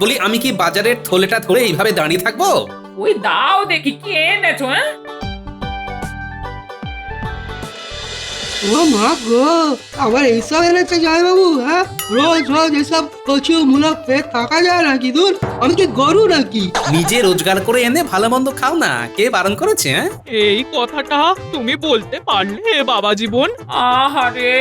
বলি আমি কি বাজারের থলেটা ধরে এইভাবে দাঁড়িয়ে থাকবো? ওই দাও দেখি কি এনেছো। হ্যাঁ, ও মা গো, আবার এইসব এনেছে জয়বাবু? হ্যাঁ, রোজ রোজ এসব কচু মূলক পেট থাকা যায় নাকি? দূর, আমি কি গরু নাকি? নিজে রোজগার করে এনে ভালো মন্দ খাও না, কে বারণ করেছে? হ্যাঁ, এই কথাটা তুমি বলতে পারলে বাবা জীবন? আহারে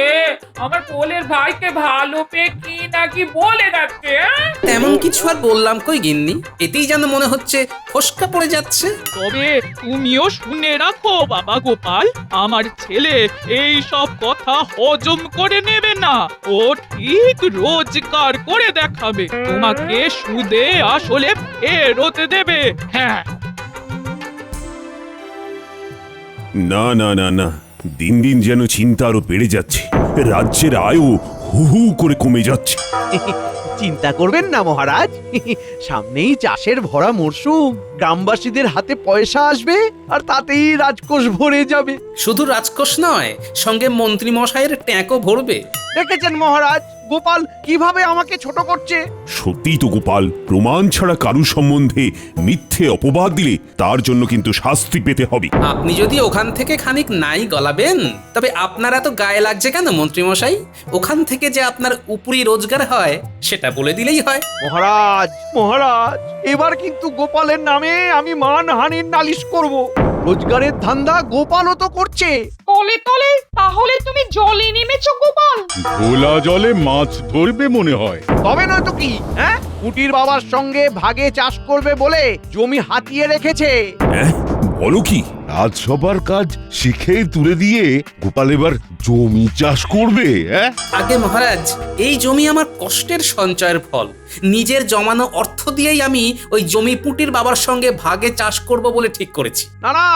আমার কোলের ভাইকে ভালো পেয়ে কি নাকি বলে যাচ্ছে। হ্যাঁ, তেমন কিছু আর বললাম কই গিন্নি, এতেই যেন মনে হচ্ছে ফসকা পড়ে যাচ্ছে। তবে তুমিও শুনে রাখো বাবা গোপাল, আমার ছেলে এই সব কথা হজম করে নেবে না। ও ঠিক রোজগার করে দেখাবে, তোমাকে সুদে আসলে ফেরত দেবে। হ্যাঁ, না না না না, দিন দিন যেন চিন্তা আরো বেড়ে যাচ্ছে। রাজ্যের আয়ও হু হু করে কমে যাচ্ছে। চিন্তা করবেন না মহারাজ, সামনেই চাষের ভরা মরশুম, গ্রামবাসীদের হাতে পয়সা আসবে আর তাতেই রাজকোষ ভরে যাবে। শুধু রাজকোষ নয়, সঙ্গে মন্ত্রী মশাইয়ের ট্যাঁকও ভরবে। দেখেছেন মহারাজ, গোপাল কিভাবে আমাকে ছোট করছে। সত্যিই তো গোপাল, প্রমাণ ছাড়া কারু সম্বন্ধে মিথ্যে অপবাদ দিলে তার জন্য কিন্তু শাস্তি পেতে হবে। আপনি যদি ওখান থেকে খানিক নাই গলাবেন, তবে আপনার এত গায়ে লাগছে কেন মন্ত্রী মশাই? ওখান থেকে যে আপনার উপরি রোজগার হয় সেটা বলে দিলেই হয়। মহারাজ মহারাজ, এবার কিন্তু গোপালের নামে আমি মানহানির নালিশ করব। রোজগারের ধান্দা গোপালও তো করছে। তলে তলে তাহলে তুমি জলে নেমেছো গোপাল? ঘোলা জলে মাছ ধরবে মনে হয়। তবে নয় তো কি, হ্যাঁ, কুটির বাবার সঙ্গে ভাগে চাষ করবে বলে জমি হাতিয়ে রেখেছে। হ্যাঁ, বলো কি? রাজসভার কাজ শিখে তুলে দিয়ে গোপাল এবার জমি চাষ করবে? হ্যাঁ, আগে মহারাজ, এই জমি আমার কষ্টের সঞ্চয়ের ফল। নিজের জমানো অর্থ দিয়েই আমি ওই জমি পুঁটির বাবার সঙ্গে ভাগে চাষ করব বলে ঠিক করেছি। না না,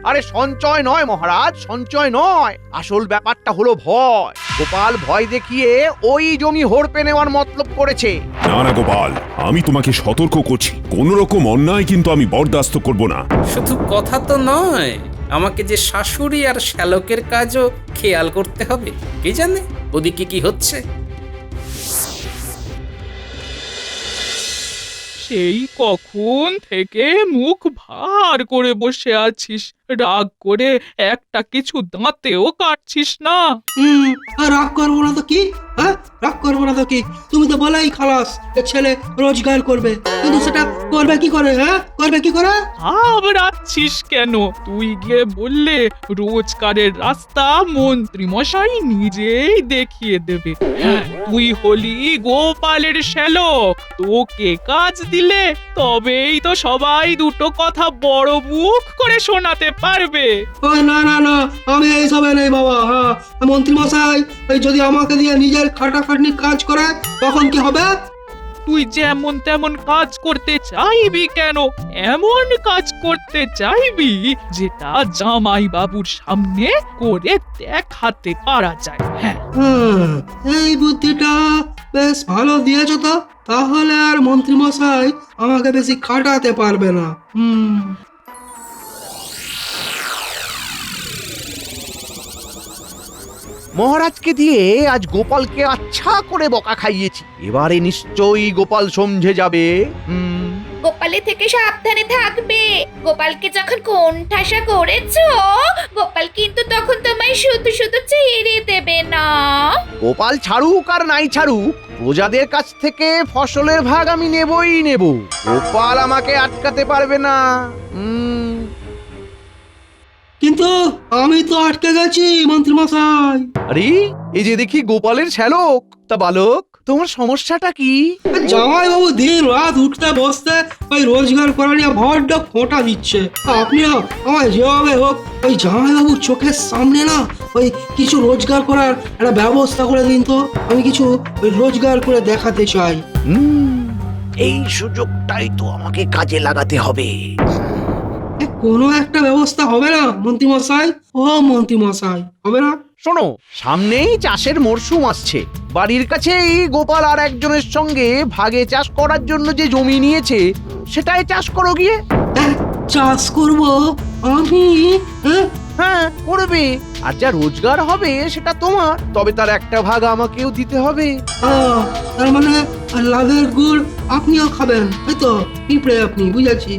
আরে সঞ্চয় নয় মহারাজ, সঞ্চয় নয়, আসল ব্যাপারটা হলো ভয়। গোপাল ভয় দেখিয়ে ওই জমি হড়পে নেওয়ার মতলব করেছে। না না গোপাল, আমি তোমাকে সতর্ক করছি, কোন রকম অন্যায় কিন্তু আমি বরদাস্ত করব না। শুধু কথা তো নয়, আমাকে যে শাশুড়ি আর শ্যালকের কাজও খেয়াল করতে হবে। কে জানে ওদিকে কি হচ্ছে। সেই কখন থেকে মুখ ভার করে বসে আছিস, রাগ করে একটা কিছু দাঁতেও কাটছিস না। আর রাগ করবো না তো কি? হ্যাঁ, রাগ করবো না তো কি? তুমি তো বলাই খালাস যে ছেলে রোজগার করবে, কিন্তু সেটা করবে কি করে? হ্যাঁ, করবে কি করে? ঘাবড়াচ্ছিস কেন? তুই গিয়ে বললে রোজগারের রাস্তা মন্ত্রী মশাই নিজেই দেখিয়ে দেবে। হ্যাঁ, তুই হলি গোপালের শ্যালক, তোকে কাজ দিলে তবেই তো সবাই দুটো কথা বড় মুখ করে শোনাতে পারবে। ওই না না না, আমি এইসবে নেই বাবা। হ্যাঁ, মন্ত্রী মশাই এই যদি আমাকে দিয়ে নিজের খাটাখাটনি কাজ করায় তখন কি হবে? তুই যেমন তেমন কাজ করতে চাইবি কেন? এমন কাজ করতে চাইবি যেটা জামাই বাবুর সামনে করে দেখাতে পারা যায়। হ্যাঁ, এই বুদ্ধিটা বেশ ভালো দিয়েছো তো। তাহলে আর মন্ত্রী মশাই আমাকে বেশি খাটাতে পারবে না। মহারাজকে দিয়ে আজ গোপালকে আচ্ছা করে বকা খাইয়েছি, এবারে নিশ্চয়ই গোপাল সমঝে যাবে। গোপালের থেকে সাবধানে থাকবে। গোপালকে যখন কোণঠাসা করেছো, গোপাল কিন্তু তখন তোমায় শুধু শুধু ছেড়ে দেবে না। গোপাল ছাড়ুক আর নাই ছাড়ুক, প্রজাদের কাছ থেকে ফসলের ভাগ আমি নেবই নেব। গোপাল আমাকে আটকাতে পারবে না। কিন্তু আমি তো আটকে গেছি মন্ত্রী মশাই। আরে, এই যে দেখি গোপালের শ্যালক। তা বালক, তোমার সমস্যাটা কি? জামাই বাবু দিন রাত উঠতে বসতে ওই রোজগার করা নিয়ে বড্ড খোঁটা দিচ্ছে। আপনিও আমায় যেভাবে হোক ওই জামাই বাবু চোখের সামনে না ওই কিছু রোজগার করার একটা ব্যবস্থা করে দিন তো। আমি কিছু ওই রোজগার করে দেখাতে চাই। এই সুযোগটাই তো আমাকে কাজে লাগাতে হবে। কোনো একটা ব্যবস্থা হবে না মন্ত্রী মশাই? ও মন্ত্রী মশাই, হবে না? শোনো, সামনেই চাষের মরশুম আসছে। বাড়ির কাছেই গোপাল আর একজনের সঙ্গে ভাগে চাষ করার জন্য যে জমি নিয়েছে, সেটাই চাষ করো গিয়ে। চাষ করব আমি? হ্যাঁ, করবে। আর যা রোজগার হবে সেটা তোমার, তবে তার একটা ভাগ আমাকেও দিতে হবে। তার মানে লাভের গুড় আপনিও খাবেন এই তো পিঁপড়ে আপনি বুঝেছি।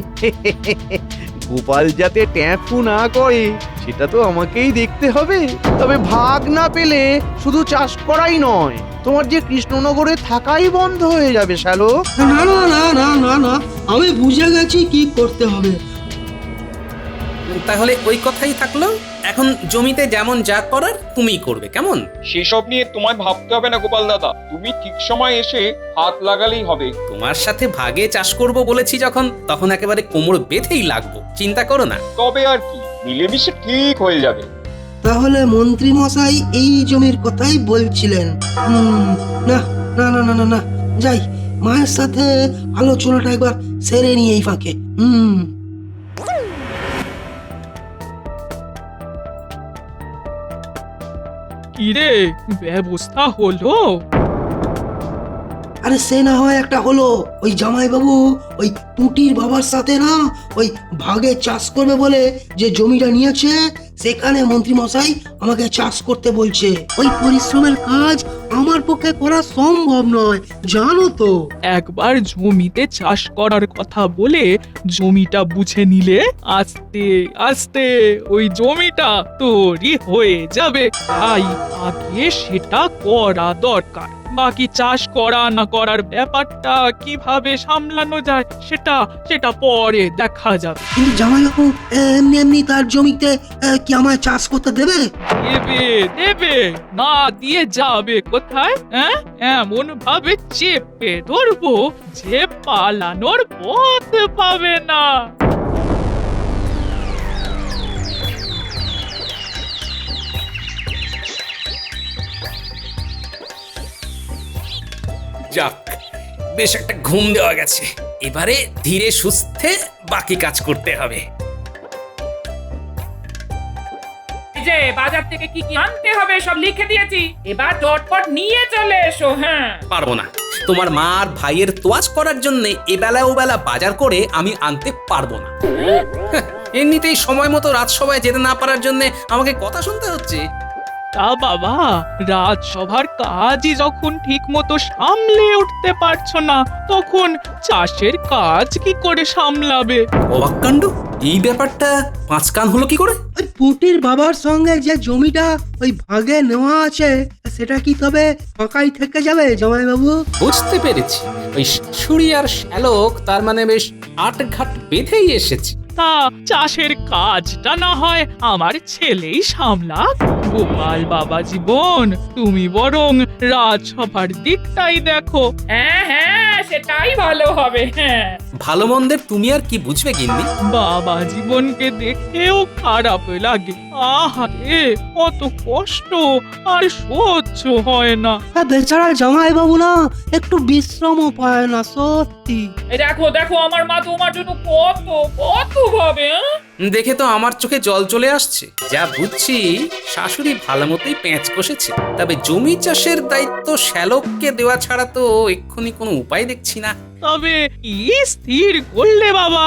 গোপাল যাতে ট্যাঁফু না করে সেটা তো আমাকেই দেখতে হবে। তবে ভাগ না পেলে শুধু চাষ করাই নয়, তোমার যে কৃষ্ণনগরে থাকাই বন্ধ হয়ে যাবে শ্যালক। না না না না না না, আমি বুঝে গেছি কি করতে হবে। তাহলে ওই কথাই থাকলো, এখন জমিতে যেমন যা করার তুমিই করবে, কেমন? সেসব নিয়ে তোমায় ভাবতে হবে না গোপাল দাদা, তুমি ঠিক সময় এসে হাত লাগালেই হবে। তোমার সাথে ভাগে চাষ করব বলেছি যখন, তখন একেবারে কোমর বেঁধেই লাগবো, চিন্তা করো না। তবে আর কি, মিলেমিশে ঠিক হয়ে যাবে। তাহলে মন্ত্রী মশাই এই জমির কথাই বলছিলেন। না না না না না না, যাই মায়ের সাথে আলোচনাটা একবার সেরে নিয়ে এই ফাঁকে। কিরে, ব্যবস্থা হলো? আরে সে না হয় একটা হলো, ওই জামাইবাবু ওই পুটির বাবার সাথে না ওই ভাগে চাষ করবে বলে যে জমিটা নিয়েছে, সেখানে মন্ত্রী মশাই আমাকে চাষ করতে বলছে। ওই পরিশ্রমের কাজ আমার পক্ষে করা সম্ভব নয়, জানো তো। একবার জমিতে চাষ করার কথা বলে জমিটা বুঝে নিলে আস্তে আস্তে ওই জমিটা তৈরি হয়ে যাবে। তাই আগে সেটা করা দরকার। বাকি চাষ করা না করার ব্যাপারটা কিভাবে সামলানো যায় সেটা পরে দেখা যাবে। কিন্তু জামাইবাবু এমনি এমনি তার জমিতে কি আমায় চাষ করতে দেবে? দেবে দেবে, না দিয়ে যাবে কোথায়? হ্যাঁ, এমন ভাবে চেপে ধরবো যে পালানোর পথ পাবে না। যাক, বেশ একটা ঘুম দেওয়া গেছে, এবারে ধীরে সুস্থে বাকি কাজ করতে হবে। এই যে বাজার থেকে কি কি আনতে হবে সব লিখে দিয়েছি, এবার চটপট নিয়ে চলে এসো। হ্যাঁ, পারবো না, তোমার মা আর ভাইয়ের তোয়াজ করার জন্য এবেলা ওবেলা বাজার করে আমি আনতে পারবো না। হ্যাঁ, এমনিতেই সময় মতো রাজসভায় যেতে না পারার জন্য আমাকে কথা শুনতে হচ্ছে। তা বাবা, রাজসভার কাজই যখন ঠিক মতো সামলে উঠতে পারছো না, তখন চাষের কাজ কি করে সামলাবে? অবাক কাণ্ড, এই ব্যাপারটা পাঁচ কান হলো কি করে? ওই পুটির বাবার সঙ্গে যে জমিটা ওই ভাগে নেওয়া আছে, সেটা কি তবে ফাঁকাই থেকে যাবে জামাইবাবু? বুঝতে পেরেছি, ওই শাশুড়ি আর শ্যালক তার মানে বেশ আটঘাট বেঁধেই এসেছে। তা চাষের কাজটা না হয় আমার ছেলেই সামলাক। গোপাল বাবা জীবন, তুমি বরং রাজসভার দিকটাই দেখো। হ্যাঁ হ্যাঁ, সেটাই ভালো হবে। হ্যাঁ, ভালো মন্দের তুমি আর কি বুঝবে গিন্নি? বাবা জীবনকে দেখেও খারাপ লাগে। আহারে, কত কষ্ট আর সহ্য হয় না। বেচারা জামাইবাবু না একটু বিশ্রামও পায় না, সত্যি। এই দেখো দেখো, আমার মা তোমার জন্য কত কত ভাবে। দেখে তো আমার চোখে জল চলে আসছে। যা বুঝছি শাশুড়ি ভালো মতোই প্যাঁচ কষেছে, তবে জমি চাষের দায়িত্ব শ্যালককে দেওয়া ছাড়া তো এক্ষুনি কোনো উপায় দেখছি না। তবে কি স্থির করলে বাবা?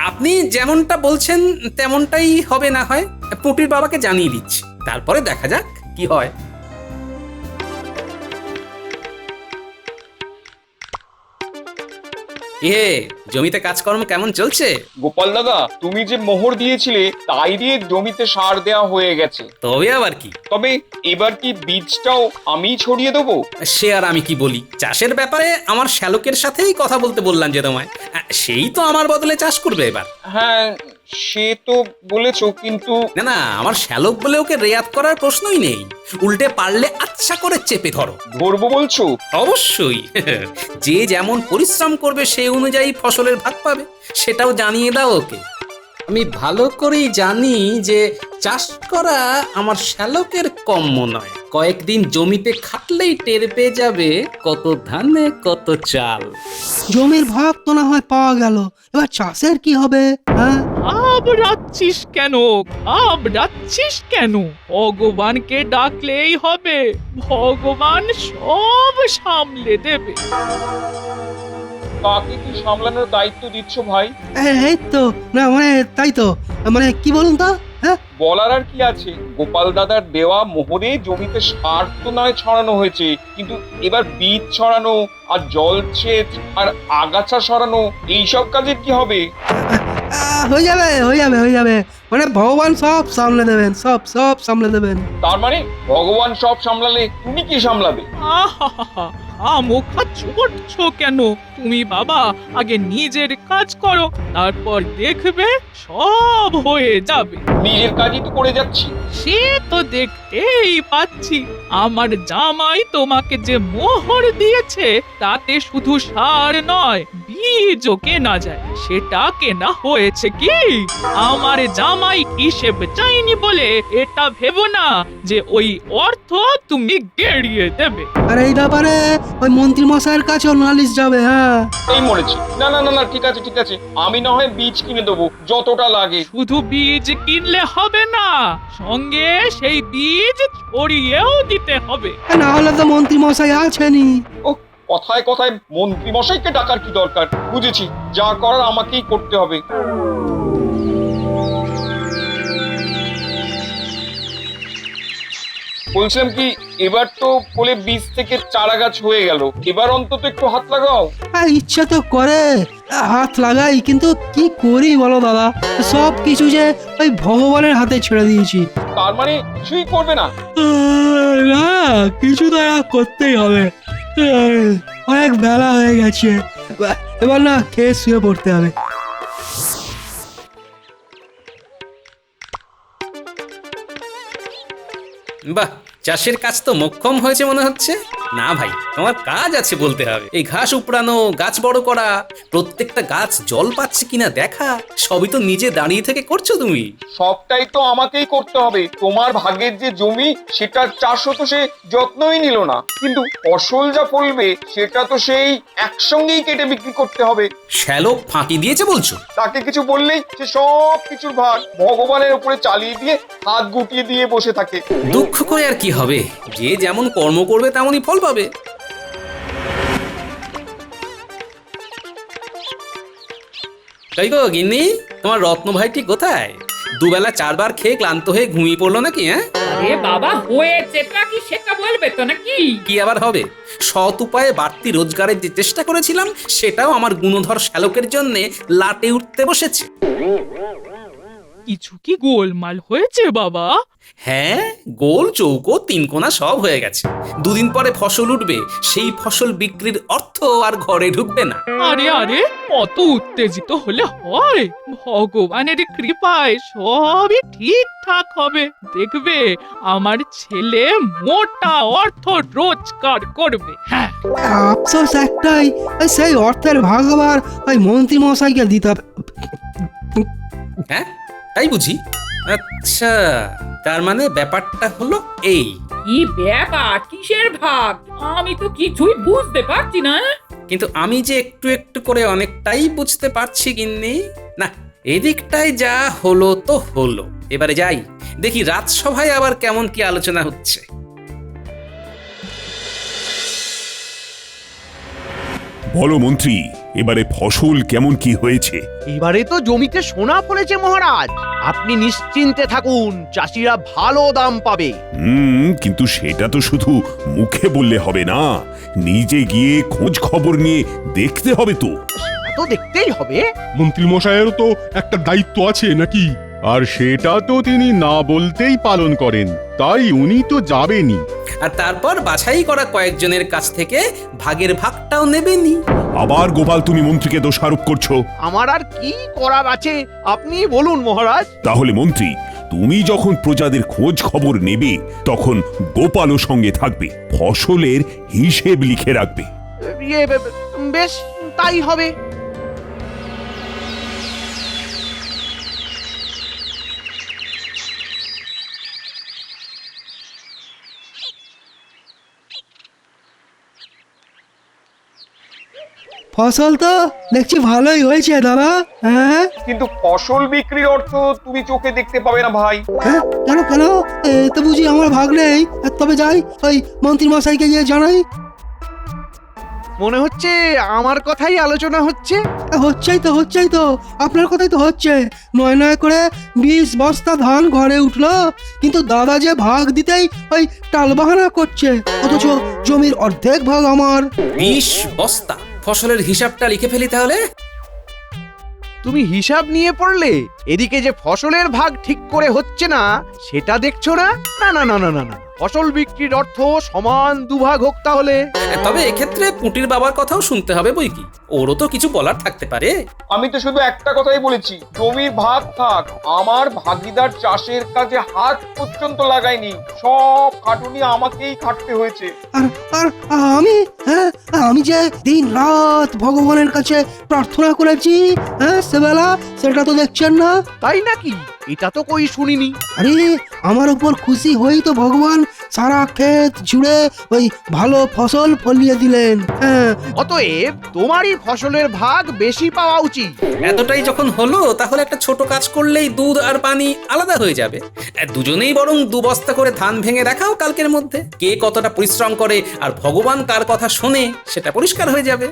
আপনি যেমনটা বলছেন তেমনটাই হবে, না হয় পুটির বাবাকে জানিয়ে দিচ্ছি, তারপরে দেখা যাক কি হয়। জমিতে কাজকর্ম কেমন চলছে? গোপাল দাদা, তুমি যে মোহর দিয়েছিলে তাই দিয়ে জমিতে সার দেওয়া হয়ে গেছে। তবে আবার কি? তবে এবার কি বীজটাও আমি ছড়িয়ে দেবো? সে আর আমি কি বলি, চাষের ব্যাপারে আমার শ্যালকের সাথেই কথা বলতে বললাম যে তোমায়, সেই তো আমার বদলে চাষ করবে এবার। হ্যাঁ, সে তো বলেছো, কিন্তু না না, আমার শ্যালক বলে ওকে রেয়াত করার প্রশ্নই নেই, উল্টে পারলে আচ্ছা করে চেপে ধরো। ধরবো বলছো? অবশ্যই, যে যেমন পরিশ্রম করবে সেই অনুযায়ী ফসলের ভাগ পাবে, সেটাও জানিয়ে দাও ওকে। আমি ভালো করেই জানি যে চাষ করা আমার শ্যালকের কম্য নয়, কয়েকদিন জমিতে খাটলেই টের পেয়ে যাবে কত ধানে কত চাল। জমির ভাগ তো না হয় পাওয়া গেল, এবার চাষের কি হবে? হ্যাঁ, ঘাবড়াচ্ছিস কেন? ঘাবড়াচ্ছিস কেন? ভগবানকে ডাকলেই হবে, ভগবান সব সামলে দেবে। কাকে কি সামলানোর দায়িত্ব দিচ্ছ ভাই? এই তো না, মানে তাই তো, মানে কি বলুন তো? হ্যাঁ বলার আর কি আছে, গোপাল দাদার দেওয়া মোহরে জমিতে সার তো নয় ছড়ানো হয়েছে, কিন্তু এবার বীজ ছড়ানো আর জলসেচ আর আগাছা সরানো এইসব কাজের কি হবে? হয়ে যাবে হয়ে যাবে হয়ে যাবে, মানে ভগবান সব সামলে দেবেন, সব সব সামলে দেবেন। তার মানে ভগবান সব সামলালে তুমি কি সামলাবে? আহা মুখা চড়ছো কেন তুমি বাবা? আগে নিজের কাজ করো, তারপর দেখবে সব হয়ে যাবে। নিজের কাজই তো করে যাচ্ছি। সে তো দেখতেই পাচ্ছি, আমার জামাই তোমাকে যে মোহর দিয়েছে তাতে শুধু সার নয় বীজও কেনা যায়। সেটা কেনা হয়েছে কি? আমার জামাই হিসেব চাইনি বলে এটা ভেবো না যে ওই অর্থ তুমি গেড়িয়ে দেবে। আর এই ব্যাপারে ওই মন্ত্রী মশাইয়ের কাছেও নালিশ যাবে। হ্যাঁ এই মরেছি। না না না না, ঠিক আছে ঠিক আছে, আমি না হয় বীজ কিনে দেবো যতটা লাগে। শুধু বীজ কিনলে হবে না, সঙ্গে সেই বীজ ছড়িয়েও দিতে হবে। না হলে তো মন্ত্রী মশাই আছেনই। ও, কথায় কথায় মন্ত্রী মশাইকে ডাকার কি দরকার? বুঝেছি, যা করার আমাকেই করতে হবে। বলছিলাম কি, এবার তো ফলে বীজ থেকে চারা গাছ হয়ে গেল, এবার অন্তত একটু হাত লাগাও। ইচ্ছা তো করে হাত লাগাই, কিন্তু কি করি বলো দাদা, সব কিছু যে ওই ভগবানের হাতে ছেড়ে দিয়েছি। তার মানে কিছুই করবে না? না, কিছু তো করতেই হবে। অনেক বেলা হয়ে গেছে, এবার না খেয়ে শুয়ে পড়তে হবে। বাহ, চাষের কাজ তো মোক্ষম হয়েছে মনে হচ্ছে। না ভাই, তোমার কাজ আছে বলতে হবে। এই ঘাস উপড়ানো, গাছ বড় করা, প্রত্যেকটা গাছ জল পাচ্ছে কিনা দেখা, সবই তো নিজে দাঁড়িয়ে থেকে করছো তুমি। সবটাই তো আমাকেই করতে হবে। তোমার ভাগের যে জমি সেটার চাষও তো সে যত্নই নিল না, কিন্তু ফসল যা ফলবে সেটা তো সেই একসঙ্গেই কেটে বিক্রি করতে হবে। শ্যালক ফাঁকি দিয়েছে বলছো? তাকে কিছু বললেই সে সব কিছুর ভাগ ভগবানের উপরে চালিয়ে দিয়ে হাত গুটিয়ে দিয়ে বসে থাকে। দুঃখ করে আর কি হবে, যে যেমন কর্ম করবে তেমনই ফল পাবে। তাই গো গিন্নি, তোমার রত্ন ভাইটি কোথায়? দুবেলা চারবার খেয়ে ক্লান্ত হয়ে ঘুমিয়ে পড়লো নাকি? আরে বাবা, হয়েছেটা কি সেটা বলবে তো নাকি? কি আবার হবে? সৎ উপায়ে বাড়তি রোজগারের যে চেষ্টা করেছিলাম সেটাও আমার গুণধর শ্যালকের জন্য লাটে উঠতে বসেছে। কিছু কি গোলমাল হয়েছে বাবা? হ্যাঁ, গোল চৌকো তিন কোনা সব হয়ে গেছে। দুদিন পরে ফসল উঠবে, সেই ফসল বিক্রির অর্থ আর ঘরে ঢুকবে না। আরে আরে, অত উত্তেজিত হলে হয়? ভগবানের কৃপায় সবই ঠিকঠাক হবে। দেখবে আমার ছেলে মোটা অর্থ রোজগার করবে। হ্যাঁ, আফসোস একটাই, সেই অর্থের ভাগ আবার ওই মন্ত্রী মশাইকে দিতে হবে। হ্যাঁ, তাই বুঝি? আচ্ছা, তার মানে ব্যাপারটা হলো এই। কি ব্যাপার, কিসের ভাগ? আমি তো কিছুই বুঝতে পারছি না। কিন্তু আমি যে একটু একটু করে অনেকটাই বুঝতে পারছি গিন্নি। না, এদিকটাই যা হলো তো হলো, এবারে যাই দেখি রাজসভায় আবার কেমন কি আলোচনা হচ্ছে। বলো মন্ত্রী, এবারে ফসল কেমন কি হয়েছে? এবারে তো জমিতে সোনা ফলেছে মহারাজ। আপনি নিশ্চিন্তে থাকুন, চাষিরা ভালো দাম পাবে। কিন্তু সেটা তো শুধু মুখে বললে হবে না, নিজে গিয়ে খোঁজ খবর নিয়ে দেখতে হবে তো। সেটা তো দেখতেই হবে। মন্ত্রী মশাইয়েরও তো একটা দায়িত্ব আছে নাকি? আর সেটা তো তিনি না বলতেই পালন করেন, তাই উনি তো যাবেনই। আর তারপর বাছাই করা কয়েকজনের কাছ থেকে ভাগের ভাগটাও নেবেনি। আবার গোপাল তুমি মন্ত্রীকে দোষারোপ করছো। আমার আর কি করার আছে আপনি বলুন মহারাজ। তাহলে মন্ত্রী, তুমি যখন প্রজাদের খোঁজ খবর নেবে তখন গোপালও সঙ্গে থাকবে, ফসলের হিসেব লিখে রাখবে। বেশ, তাই হবে। ফসল তো দেখছি ভালোই হয়েছে দাদা। হ্যাঁ কিন্তু ফসল বিক্রির অর্থ তুমি চোখে দেখতে পাবে না ভাই। হ্যাঁ, কেন কেন? তো বুঝি আমার ভাগ নেই? তবে যাই, ওই মন্ত্রী মশাইকে গিয়ে জানাই। মনে হচ্ছে আমার কথাই আলোচনা হচ্ছে। হচ্ছেই তো আপনার কথাই তো হচ্ছে। নয় নয় করে 20 বস্তা ধান ঘরে উঠলো, কিন্তু দাদা যে ভাগ দিতেই ওই টালবাহানা করছে, অথচ জমির অর্ধেক ভাগ আমার। 20 বস্তা ফসলের হিসাবটা লিখে ফেলি তাহলে। তুমি হিসাব নিয়ে পড়লে, এদিকে যে ফসলের ভাগ ঠিক করে হচ্ছে না সেটা দেখছো না? না না না না না না, ফসল বিক্রির অর্থ সমান দুভাগ হোক তাহলে। তবে এক্ষেত্রে পুঁটির বাবার কথাও শুনতে হবে বই কি, ওরও তো কিছু বলার থাকতে পারে। আমি তো শুধু একটা কথাই বলেছি, জমির ভাগ থাক, আমার ভাগিদার চাষের কাজে হাত পর্যন্ত লাগায়নি, সব খাটুনি আমাকেই খাটতে হয়েছে। আর আর আমি, হ্যাঁ আমি যে দিন রাত ভগবানের কাছে প্রার্থনা করেছি, হ্যাঁ সেবেলা সেটা তো দেখছেন না। তাই নাকি? এটা তো কই শুনিনি। আরে আমার উপর খুশি হয়েই তো ভগবান সারা ক্ষেত জুড়ে ওই ভালো ফসল ফলিয়ে দিলেন। হ্যাঁ, অতএব তোমারই ফসলের ভাগ বেশি পাওয়া উচিত। এতটাই যখন হলো তাহলে একটা ছোট কাজ করলেই দুধ আর পানি আলাদা হয়ে যাবে। দুজনেই বরং 2 বস্তা করে ধান ভেঙে দেখাও কালকের মধ্যে, কে কতটা পরিশ্রম করে আর ভগবান কার কথা শোনে সেটা পরিষ্কার হয়ে যাবে।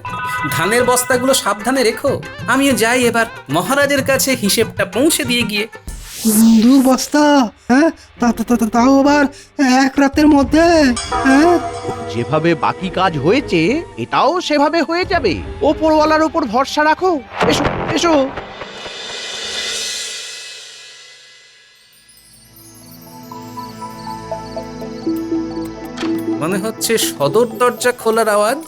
ধানের বস্তাগুলো সাবধানে রেখো, আমিও যাই এবার মহারাজের কাছে হিসেবটা পৌঁছে দিয়ে গিয়ে। 2 বস্তা? হ্যাঁ, তাও আবার এক রাতের মধ্যে? হ্যাঁ, যেভাবে বাকি কাজ হয়েছে এটাও সেভাবে হয়ে যাবে। ওপরওয়ালার উপর ভরসা রাখো। এসো এসো। মনে হচ্ছে সদর দরজা খোলার আওয়াজ।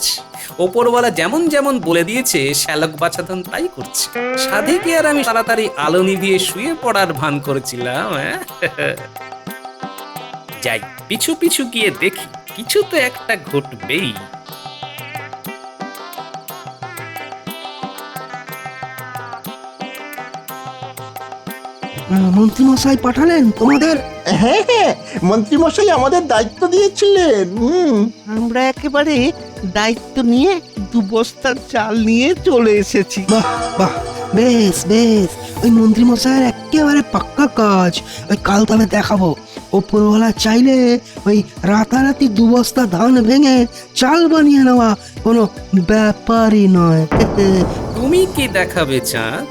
ওপরওয়ালা যেমন যেমন বলে দিয়েছে শ্যালক বাছাধন তাই করছে। সাধে কি আর আমি তাড়াতাড়ি আলো নিভিয়ে শুয়ে পড়ার ভান করেছিলাম? যাই পিছু পিছু গিয়ে দেখি, কিছু তো একটা ঘটবেই। মন্ত্রীমশাই পাঠালেন তোমাদের? হ্যাঁ হ্যাঁ, মন্ত্রীমশাই আমাদের দায়িত্ব দিয়েছিলেন। আমরা একেবারে দায়িত্ব নিয়ে 2 বস্তা চাল নিয়ে চলে এসেছি। বাহ বাহ, বেশ বেশ, ওই মন্ত্রীমশাইয়ের একেবারে পাক্কা কাজ। ওই কাল তবে দেখাবো, ওপরওয়ালা চাইলে ওই রাতারাতি 2 বস্তা ধান ভেঙে চাল বানিয়ে নেওয়া কোনো ব্যাপারই নয়। তুমি কি দেখাবে চাঁদ?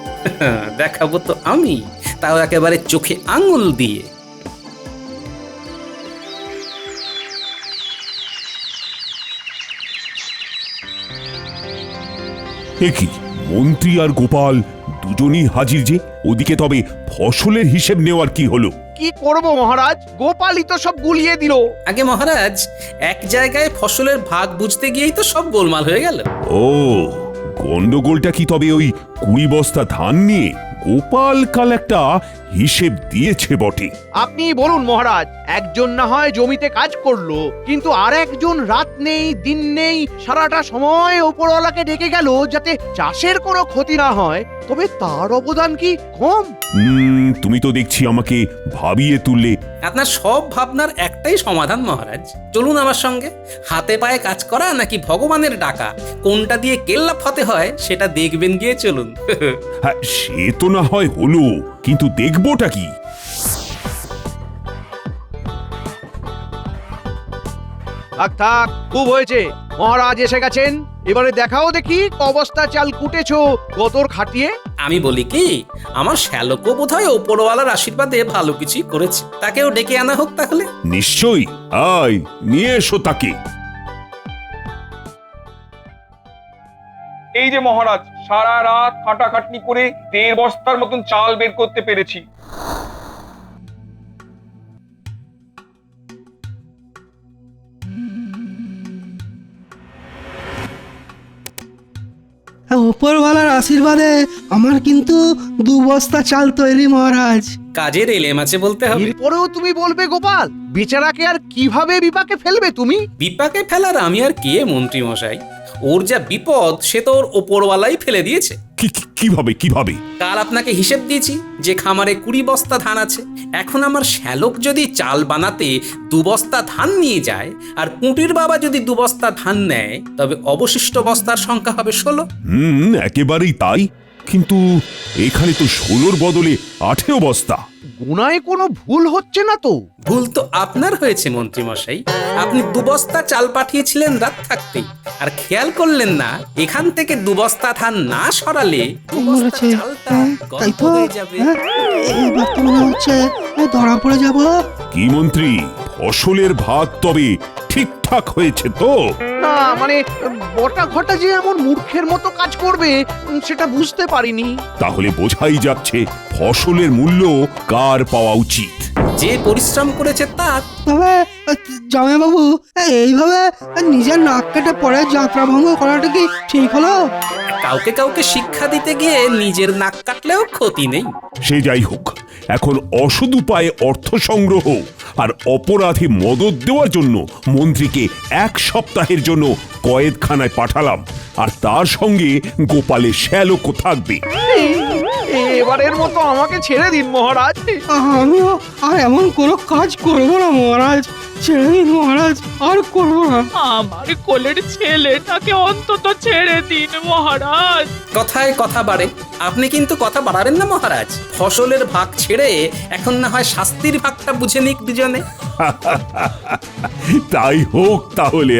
দেখাবো তো আমি, তাও একেবারে চোখে আঙুল দিয়ে। কি মন্ত্রী আর গোপাল দুজনই হাজির যে, ওদিকে তবে ফসলের হিসেব নেওয়ার কি হলো? কি করব মহারাজ, গোপালই তো সব গুলিয়ে দিল। আগে মহারাজ, এক জায়গায় ফসলের ভাগ বুঝতে গিয়েই তো সব গোলমাল হয়ে গেল। ও, গন্ডগোলটা কি তবে ওই 20 বস্তা ধান নিয়ে? গোপাল কাল একটা হিসেব দিয়েছে বটে। আপনি বলুন মহারাজ, একজন না হয় জমিতে কাজ করলো, কিন্তু আর একজন রাত নেই দিন নেই সারাটা সময় ওপরওয়ালাকে ডেকে গেল যাতে চাষের কোনো ক্ষতি না হয়, তবে তার অবদান কি কম? তুমি তো দেখছি আমাকে ভাবিয়ে তুললে। আপনার সব ভাবনার একটাই সমাধান মহারাজ, চলুন আমার সঙ্গে। হাতে পায়ে কাজ করা নাকি ভগবানের ডাকা, কোনটা দিয়ে কেল্লা ফতে হয় সেটা দেখবেন গিয়ে চলুন। হ্যাঁ, সে তো না হয় হলো, কিন্তু দেখবোটা কি? থাক থাক, খুব হয়েছে। মহারাজ এসে গেছেন, এবারে দেখাও দেখি অবস্থা চাল কুটেছো গতর খাটিয়ে। আমি বলি কি, আমার শ্যালকও বোধহয় ওপরওয়ালার আশীর্বাদে ভালো কিছুই করেছে, তাকেও ডেকে আনা হোক তাহলে। নিশ্চয়ই, আয় নিয়ে এসো তাকে। এই যে মহারাজ, সারা রাত খাটাখাটনি করে 1.5 বস্তার মতন চাল বের করতে পেরেছি। ওপরওয়ালার আশীর্বাদে আমার কিন্তু 2 বস্তা চাল তৈরি মহারাজ। কাজের এলেম আছে বলতে হবে। এরপরেও তুমি বলবে গোপাল, বেচারাকে আর কিভাবে বিপাকে ফেলবে তুমি? বিপাকে ফেলার আমি আর কে মন্ত্রী মশাই, ওর যা বিপদ সে তো ওর ওপরওয়ালাই ফেলে দিয়েছে। কিভাবে কিভাবে? কাল আপনাকে হিসেব দিয়েছি যে খামারে 20 বস্তা ধান আছে। এখন আমার শ্যালক যদি চাল বানাতে 2 বস্তা ধান নিয়ে যায় আর পুঁটির বাবা যদি 2 বস্তা ধান নেয়, তবে অবশিষ্ট বস্তার সংখ্যা হবে 16। একেবারেই তাই, কিন্তু এখানে তো 16-র বদলে 18 বস্তা। গোনায় কোনো ভুল হচ্ছে না তো? ভুল তো আপনার হয়েছে মন্ত্রী মশাই। আপনি 2 বস্তা চাল পাঠিয়েছিলেন রাত থাকতেই, আর খেয়াল করলেন না এখান থেকে 2 বস্তা ধান না সরালে 2 বস্তা বলেছে, চালটা তাই গল্প তো হয়ে যাবে। এবার তো মনে হচ্ছে ধরা পড়ে যাব। কি মন্ত্রী, ফসলের ভাগ তবে ঠিকঠাক হয়েছে তো? না মানে বটা ঘটা যে এমন মূর্খের মতো কাজ করবে সেটা বুঝতে পারিনি। তাহলে বোঝাই যাচ্ছে ফসলের মূল্য কার পাওয়া উচিত। যে পরিশ্রম করেছে তার। তবে জামাইবাবু, এইভাবে নিজের নাক কেটে পরে যাত্রা ভঙ্গ করাটা কি ঠিক হলো? কাউকে কাউকে শিক্ষা দিতে গিয়ে নিজের নাক কাটলেও ক্ষতি নেই। সে যাই হোক, এখন অসৎ উপায়ে অর্থ সংগ্রহ আর অপরাধে মদত দেওয়ার জন্য মন্ত্রীকে 1 সপ্তাহের জন্য কয়েদখানায় পাঠালাম, আর তার সঙ্গে গোপালের শ্যালকও থাকবে। এবারের মতো আমাকে ছেড়ে দিন মহারাজ। আমিও আর এমন কোনো কাজ করবো না মহারাজ, ছেড়ে দিন মহারাজ, আর করবো না। আমার কোলের ছেলেটাকে অন্তত ছেড়ে দিন মহারাজ। কথায় কথা বাড়ে, আপনি কিন্তু কথা বাড়াবেন না মহারাজ। ফসলের ভাগ ছেড়ে এখন না হয় শাস্তির ভাগটা বুঝে নিক দুজনে। তাই হোক তাহলে।